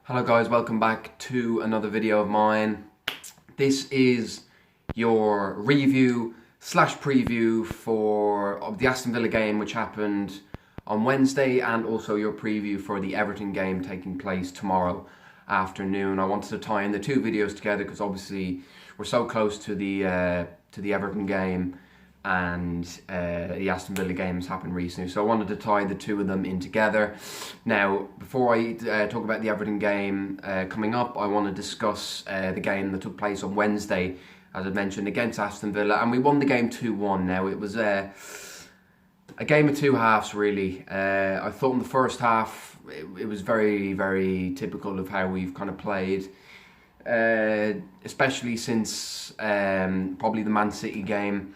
Hello guys, welcome back to another video of mine. This is your review slash preview of the Aston Villa game which happened on Wednesday, and also your preview for the Everton game taking place tomorrow afternoon. I wanted to tie in the two videos together because obviously we're so close to the Everton game, and the Aston Villa games happened recently, so I wanted to tie the two of them in together. Now, before I talk about the Everton game coming up, I want to discuss the game that took place on Wednesday, as I mentioned, against Aston Villa, and we won the game 2-1. Now, it was a game of two halves, really. I thought in the first half it was very, very typical of how we've kind of played, especially since probably the Man City game.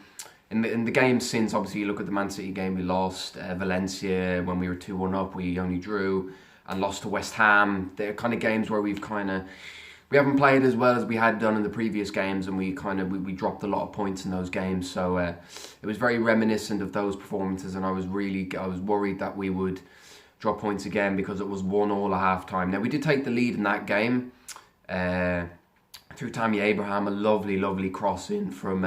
In the game since, obviously, you look at the Man City game, we lost Valencia when we were 2-1 up, we only drew, and lost to West Ham. They're kind of games where we haven't played as well as we had done in the previous games, and we dropped a lot of points in those games. So it was very reminiscent of those performances, and I was worried that we would drop points again because it was 1-1 at half time. Now, we did take the lead in that game through Tammy Abraham, a lovely cross in from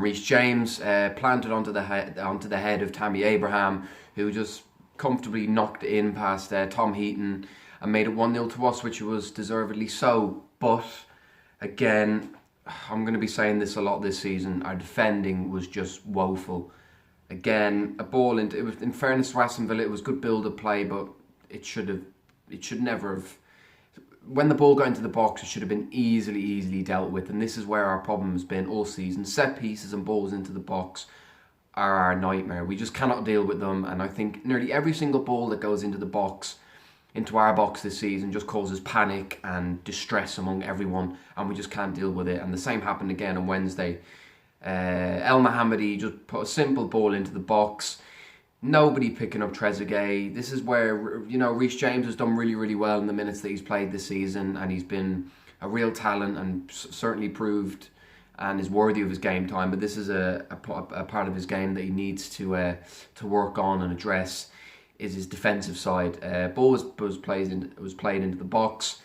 Reece James, planted onto the head of Tammy Abraham, who just comfortably knocked it in past Tom Heaton and made it 1-0 to us, which was deservedly so. But again, I'm going to be saying this a lot this season, our defending was just woeful. Again, a ball into it was, in fairness to Aston Villa, it was good build-up play, but it should never have. When the ball got into the box, it should have been easily dealt with, and this is where our problem has been all season. Set pieces and balls into the box are our nightmare. We just cannot deal with them, and I think nearly every single ball that goes into the box, into our box this season, just causes panic and distress among everyone, and we just can't deal with it. And the same happened again on Wednesday. El Mohammadi just put a simple ball into the box. Nobody picking up Trezeguet. This is where, Reece James has done really well in the minutes that he's played this season, and he's been a real talent and certainly proved and is worthy of his game time. But this is a part of his game that he needs to work on and address, is his defensive side. Ball was played into the box.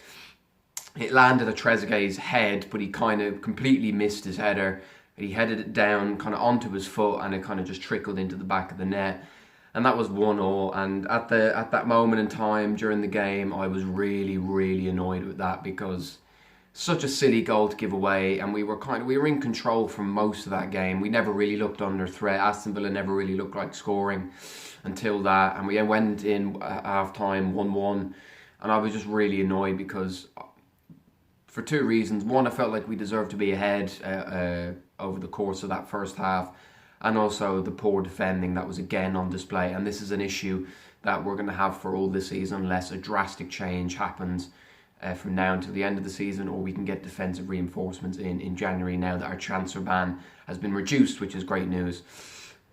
It landed at Trezeguet's head, but he kind of completely missed his header. He headed it down kind of onto his foot, and it kind of just trickled into the back of the net. And that was 1-1, and at that moment in time during the game, I was really annoyed with that, because such a silly goal to give away, and we were in control for most of that game. We never really looked under threat. Aston Villa never really looked like scoring until that, and we went in at half time 1-1, and I was just really annoyed because for two reasons. One, I felt like we deserved to be ahead over the course of that first half, and also the poor defending that was again on display. And this is an issue that we're going to have for all this season unless a drastic change happens from now until the end of the season, or we can get defensive reinforcements in January now that our transfer ban has been reduced, which is great news.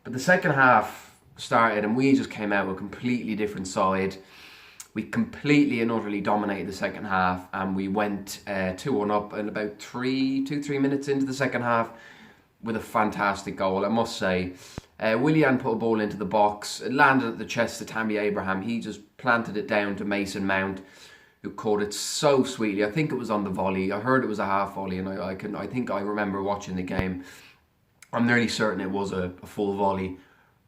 But the second half started and we just came out with a completely different side. We completely and utterly dominated the second half, and we went 2-1 up in about 3 minutes into the second half with a fantastic goal, I must say. Willian put a ball into the box. It landed at the chest of Tammy Abraham. He just planted it down to Mason Mount, who caught it so sweetly. I think it was on the volley. I heard it was a half volley, and I think I remember watching the game. I'm nearly certain it was a full volley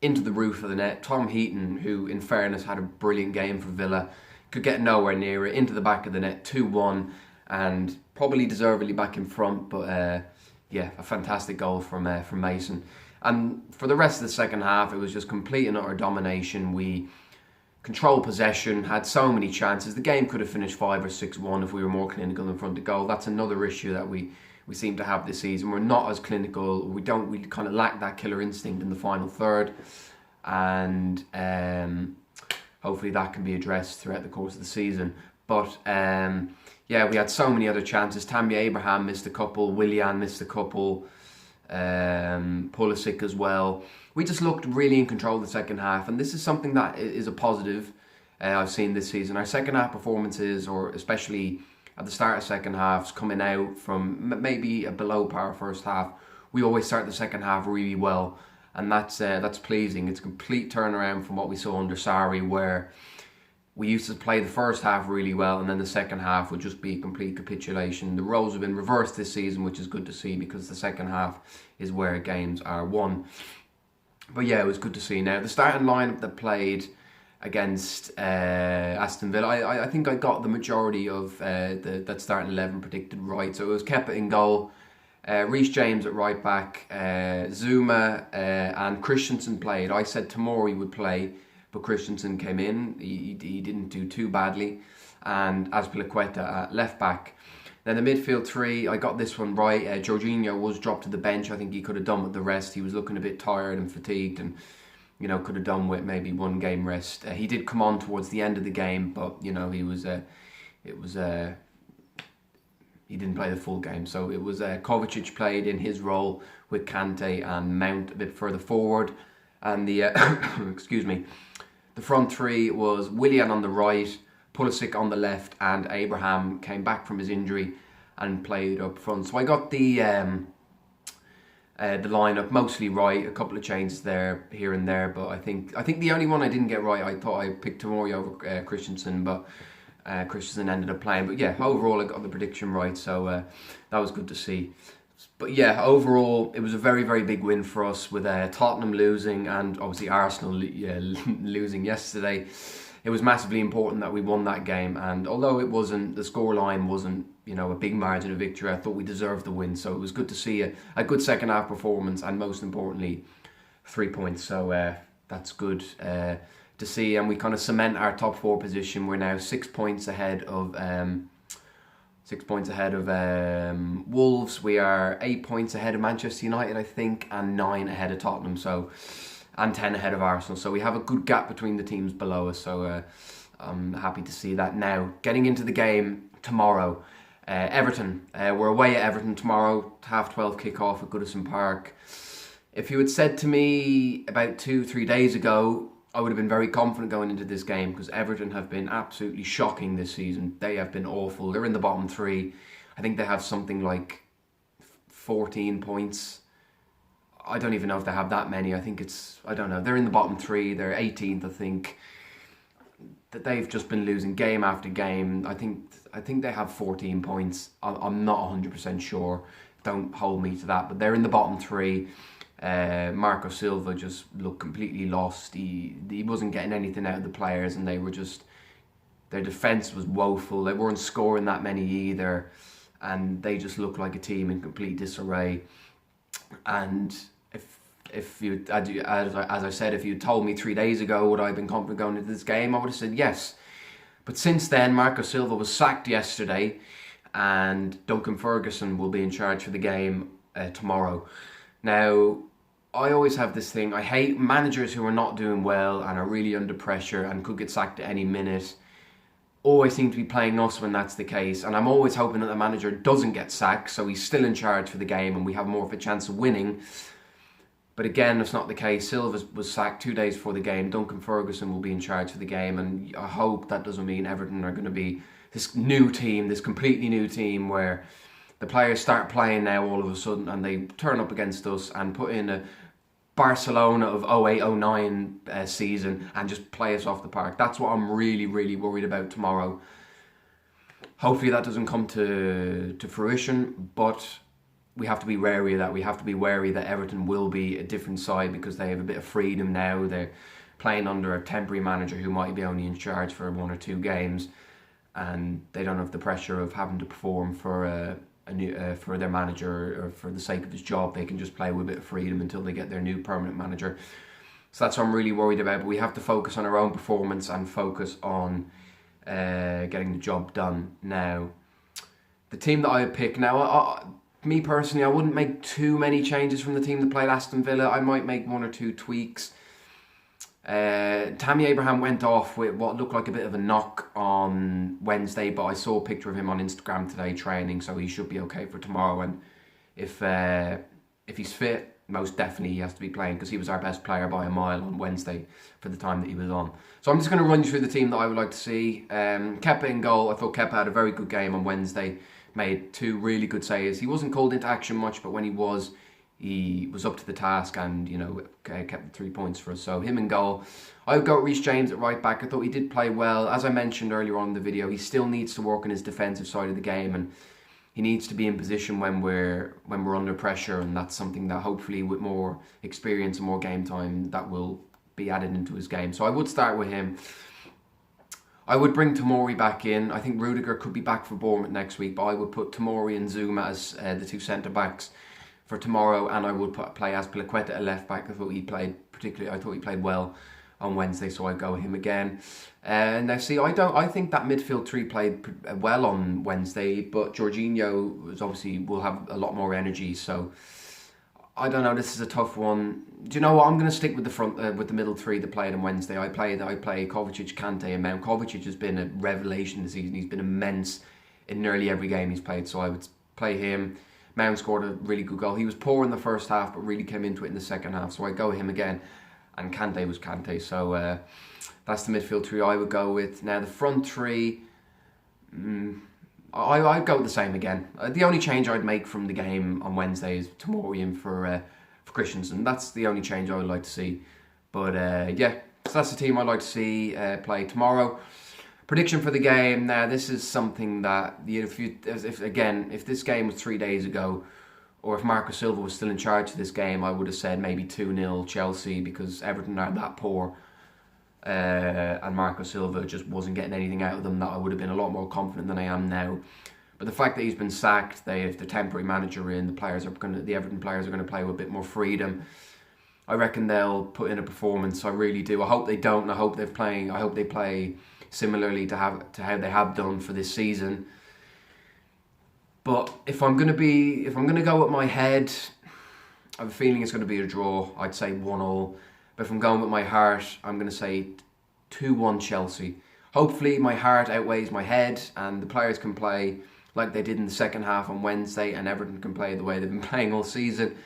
into the roof of the net. Tom Heaton, who in fairness had a brilliant game for Villa, could get nowhere near it, into the back of the net, 2-1, and probably deservedly back in front, but yeah, a fantastic goal from Mason. And for the rest of the second half, it was just complete and utter domination. We controlled possession, had so many chances. The game could have finished 5 or 6-1 if we were more clinical in front of goal. That's another issue that we seem to have this season. We're not as clinical. We kind of lack that killer instinct in the final third, and hopefully that can be addressed throughout the course of the season. But yeah, we had so many other chances. Tammy Abraham missed a couple, Willian missed a couple, Pulisic as well. We just looked really in control of the second half, and this is something that is a positive I've seen this season. Our second half performances, or especially at the start of second halves, coming out from maybe a below par first half, we always start the second half really well, and that's pleasing. It's a complete turnaround from what we saw under Sarri, where we used to play the first half really well, and then the second half would just be a complete capitulation. The roles have been reversed this season, which is good to see, because the second half is where games are won. But yeah, it was good to see. Now, the starting lineup that played against Aston Villa, I think I got the majority of that starting 11 predicted right. So it was Kepa in goal, Reece James at right back, Zuma and Christensen played. I said Tomori would play, but Christensen came in. He didn't do too badly. And Azpilicueta at left back. Then the midfield three, I got this one right. Jorginho was dropped to the bench. I think he could have done with the rest. He was looking a bit tired and fatigued, and could have done with maybe one game rest. He did come on towards the end of the game, but he didn't play the full game. So it was Kovacic played in his role with Kante and Mount a bit further forward, and the excuse me, the front three was Willian on the right, Pulisic on the left, and Abraham came back from his injury and played up front. So I got the lineup mostly right. A couple of changes there, here and there, but I think the only one I didn't get right, I thought I picked Tomori over Christensen, but Christensen ended up playing. But yeah, overall I got the prediction right, so that was good to see. But yeah, overall it was a very, very big win for us, with Tottenham losing and obviously Arsenal losing yesterday. It was massively important that we won that game, and although the scoreline wasn't a big margin of victory, I thought we deserved the win. So it was good to see a good second half performance, and most importantly 3 points. So that's good to see, and we kind of cement our top 4 position. We're now 6 points ahead of Wolves. We are 8 points ahead of Manchester United, I think, and 9 ahead of Tottenham. And 10 ahead of Arsenal. So we have a good gap between the teams below us. So I'm happy to see that. Now, getting into the game tomorrow, Everton. We're away at Everton tomorrow, 12:30 kickoff at Goodison Park. If you had said to me about 2-3 days ago, I would have been very confident going into this game, because Everton have been absolutely shocking this season. They have been awful. They're in the bottom 3. I think they have something like 14 points. I don't even know if they have that many. I don't know. They're in the bottom 3. They're 18th, I think. That they've just been losing game after game. I think they have 14 points. I'm not 100% sure. Don't hold me to that. But they're in the bottom 3. Marco Silva just looked completely lost. He wasn't getting anything out of the players, and their defence was woeful. They weren't scoring that many either, and they just looked like a team in complete disarray. And if you, as I said, if you told me 3 days ago would I have been confident going into this game, I would have said yes. But since then, Marco Silva was sacked yesterday, and Duncan Ferguson will be in charge for the game tomorrow. Now, I always have this thing. I hate managers who are not doing well and are really under pressure and could get sacked at any minute. Always seem to be playing us when that's the case, and I'm always hoping that the manager doesn't get sacked, so he's still in charge for the game and we have more of a chance of winning. But again, that's not the case. Silva was sacked 2 days before the game. Duncan Ferguson will be in charge for the game, and I hope that doesn't mean Everton are going to be this new team, this completely new team, where the players start playing now all of a sudden and they turn up against us and put in a Barcelona of 08-09 season and just play us off the park. That's what I'm really, really worried about tomorrow. Hopefully that doesn't come to fruition, but we have to be wary of that. We have to be wary that Everton will be a different side, because they have a bit of freedom now. They're playing under a temporary manager who might be only in charge for 1 or 2 games, and they don't have the pressure of having to perform for for their manager or for the sake of his job. They can just play with a bit of freedom until they get their new permanent manager. So that's what I'm really worried about. But we have to focus on our own performance and focus on getting the job done. Now, the team that I pick now, me personally, I wouldn't make too many changes from the team that played Aston Villa. I might make 1 or 2 tweaks. Tammy Abraham went off with what looked like a bit of a knock on Wednesday, but I saw a picture of him on Instagram today training, so he should be okay for tomorrow. And if he's fit, most definitely he has to be playing, because he was our best player by a mile on Wednesday for the time that he was on. So I'm just going to run you through the team that I would like to see. Kepa in goal. I thought Kepa had a very good game on Wednesday. Made 2 really good saves. He wasn't called into action much, but when he was, he was up to the task and, you know, kept the 3 points for us. So him in goal. I would go Reece James at right back. I thought he did play well. As I mentioned earlier on in the video, he still needs to work on his defensive side of the game, and he needs to be in position when we're under pressure, and that's something that hopefully with more experience and more game time that will be added into his game. So I would start with him. I would bring Tomori back in. I think Rudiger could be back for Bournemouth next week, but I would put Tomori and Zuma as the two centre backs for tomorrow, and I would play Azpilicueta at left back. I thought he played well on Wednesday, so I'd go with him again. Now, see, I think that midfield three played well on Wednesday, but Jorginho will have a lot more energy. So I don't know. This is a tough one. Do you know what? I'm going to stick with the front, with the middle three that played on Wednesday. I play Kovacic, Kante, and Mount. Kovacic has been a revelation this season. He's been immense in nearly every game he's played. So I would play him. Mount scored a really good goal. He was poor in the first half, but really came into it in the second half. So I go with him again. And Kante was Kante. So that's the midfield three I would go with. Now the front three, I'd go with the same again. The only change I'd make from the game on Wednesday is Tomori in for Christensen. That's the only change I would like to see. But yeah, so that's the team I'd like to see play tomorrow. Prediction for the game. Now this is something that if this game was 3 days ago, or if Marco Silva was still in charge of this game, I would have said maybe 2-0 Chelsea, because Everton are that poor. And Marco Silva just wasn't getting anything out of them, that I would have been a lot more confident than I am now. But the fact that he's been sacked, they have the temporary manager in, the Everton players are going to play with a bit more freedom. I reckon they'll put in a performance. I really do. I hope they don't. And I hope they play similarly to how they have done for this season. But if I'm going to go with my head, I have a feeling it's going to be a draw. I'd say 1-1. But if I'm going with my heart, I'm going to say 2-1 Chelsea. Hopefully my heart outweighs my head and the players can play like they did in the second half on Wednesday, and Everton can play the way they've been playing all season.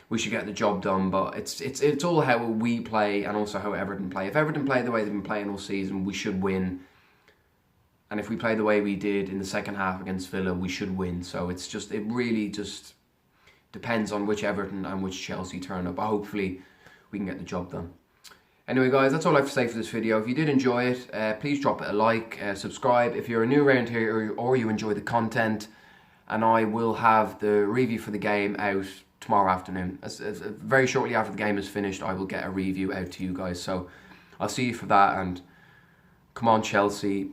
We should get the job done, but it's all how we play and also how Everton play. If Everton play the way they've been playing all season, we should win. And if we play the way we did in the second half against Villa, we should win. So it really just depends on which Everton and which Chelsea turn up. But hopefully we can get the job done. Anyway, guys, that's all I have to say for this video. If you did enjoy it, please drop it a like, subscribe if you're new around here or you enjoy the content. And I will have the review for the game out tomorrow afternoon. Very shortly after the game is finished, I will get a review out to you guys. So I'll see you for that. And come on, Chelsea.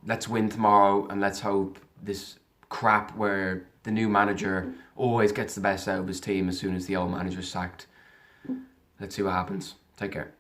Let's win tomorrow, and let's hope this crap where the new manager always gets the best out of his team as soon as the old manager's sacked. Let's see what happens. Take care.